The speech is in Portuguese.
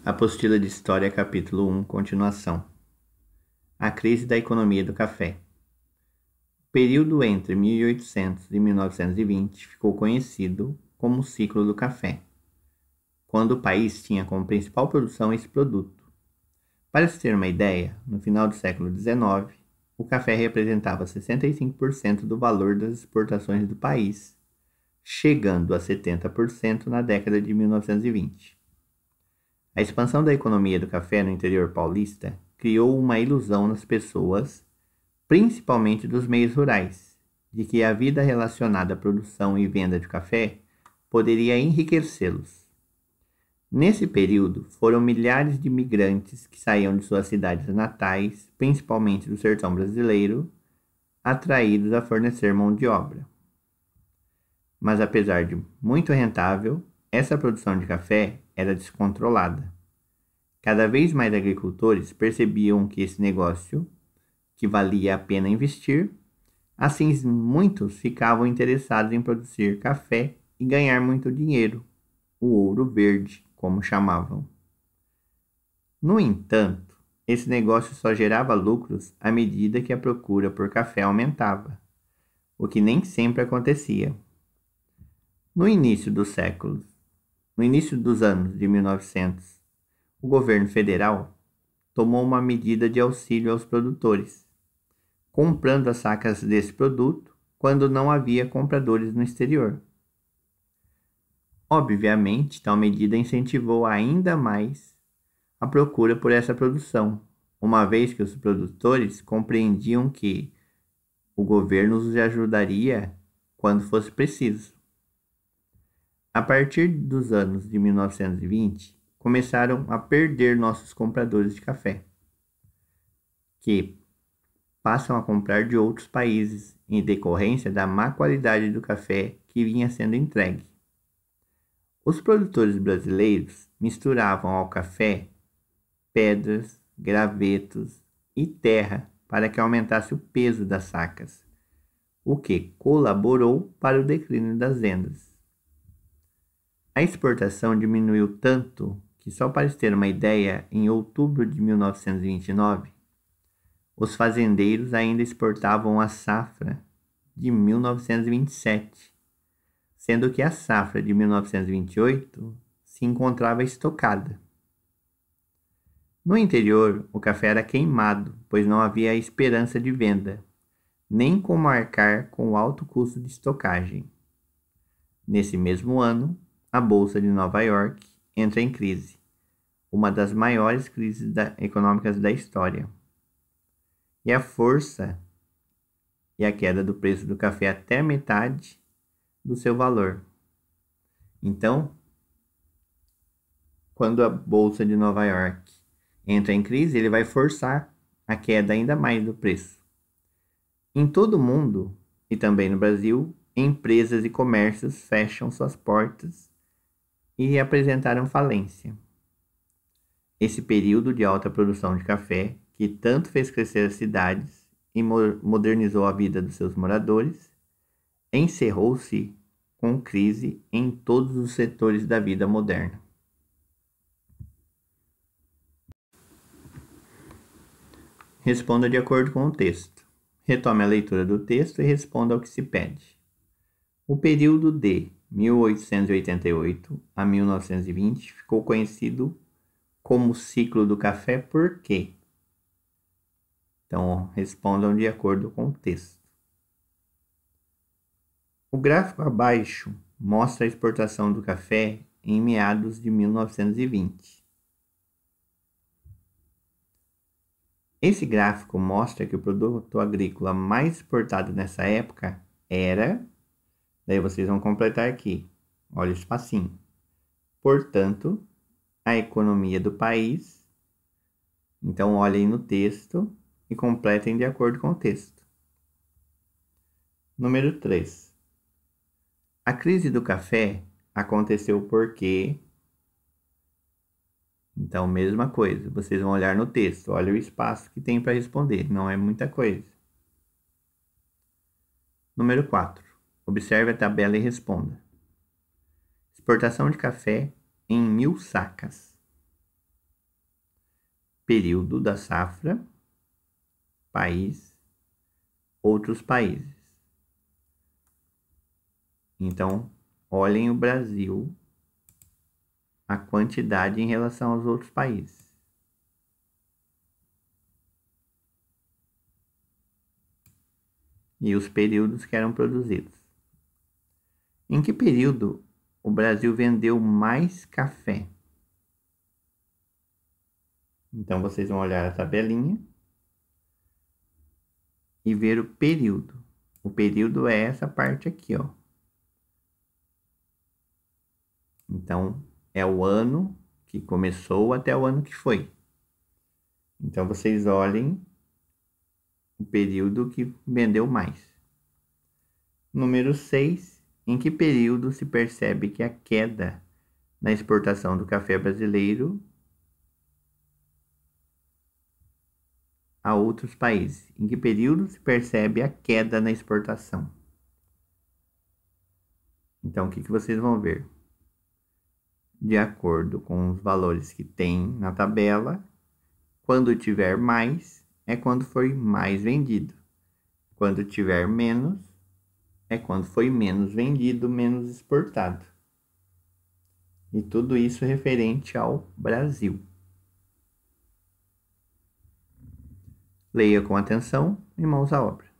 Apostila de História, capítulo 1, continuação. A crise da economia do café. O período entre 1800 e 1920 ficou conhecido como o ciclo do café, quando o país tinha como principal produção esse produto. Para se ter uma ideia, no final do século XIX, o café representava 65% do valor das exportações do país, chegando a 70% na década de 1920. A expansão da economia do café no interior paulista criou uma ilusão nas pessoas, principalmente dos meios rurais, de que a vida relacionada à produção e venda de café poderia enriquecê-los. Nesse período, foram milhares de imigrantes que saíam de suas cidades natais, principalmente do sertão brasileiro, atraídos a fornecer mão de obra. Mas apesar de muito rentável, essa produção de café era descontrolada. Cada vez mais agricultores percebiam que esse negócio, que valia a pena investir, assim muitos ficavam interessados em produzir café e ganhar muito dinheiro, o ouro verde, como chamavam. No entanto, esse negócio só gerava lucros à medida que a procura por café aumentava, o que nem sempre acontecia. No início dos anos de 1900, o governo federal tomou uma medida de auxílio aos produtores, comprando as sacas desse produto quando não havia compradores no exterior. Obviamente, tal medida incentivou ainda mais a procura por essa produção, uma vez que os produtores compreendiam que o governo os ajudaria quando fosse preciso. A partir dos anos de 1920, começaram a perder nossos compradores de café, que passam a comprar de outros países em decorrência da má qualidade do café que vinha sendo entregue. Os produtores brasileiros misturavam ao café pedras, gravetos e terra para que aumentasse o peso das sacas, o que colaborou para o declínio das vendas. A exportação diminuiu tanto que, só para ter uma ideia, em outubro de 1929, os fazendeiros ainda exportavam a safra de 1927, sendo que a safra de 1928 se encontrava estocada. No interior, o café era queimado, pois não havia esperança de venda, nem como arcar com o alto custo de estocagem. Nesse mesmo ano, a Bolsa de Nova York entra em crise, uma das maiores crises econômicas da história. E a força e a queda do preço do café até a metade do seu valor. Então, quando a Bolsa de Nova York entra em crise, ele vai forçar a queda ainda mais do preço. Em todo o mundo, e também no Brasil, empresas e comércios fecham suas portas e apresentaram falência. Esse período de alta produção de café, que tanto fez crescer as cidades e modernizou a vida dos seus moradores, encerrou-se com crise em todos os setores da vida moderna. Responda de acordo com o texto. Retome a leitura do texto e responda ao que se pede. O período de 1888 a 1920 ficou conhecido como ciclo do café por quê? Então, respondam de acordo com o texto. O gráfico abaixo mostra a exportação do café em meados de 1920. Esse gráfico mostra que o produto agrícola mais exportado nessa época era... Daí vocês vão completar aqui. Olha o espacinho. Portanto, a economia do país. Então, olhem no texto e completem de acordo com o texto. Número 3. A crise do café aconteceu porque... Então, mesma coisa. Vocês vão olhar no texto. Olha o espaço que tem para responder. Não é muita coisa. Número 4. Observe a tabela e responda. Exportação de café em 1000 sacas. período da safra, país, outros países. Então, olhem o Brasil, a quantidade em relação aos outros países. E os períodos que eram produzidos. Em que período o Brasil vendeu mais café? Então, vocês vão olhar a tabelinha e ver o período. O período é essa parte aqui, ó. Então, é o ano que começou até o ano que foi. Então, vocês olhem o período que vendeu mais. Número 6. Em que período se percebe que a queda na exportação do café brasileiro a outros países? Em que período se percebe a queda na exportação? Então, o que vocês vão ver? De acordo com os valores que tem na tabela, quando tiver mais, é quando foi mais vendido. Quando tiver menos, é quando foi menos vendido, menos exportado. E tudo isso referente ao Brasil. Leia com atenção e mãos à obra.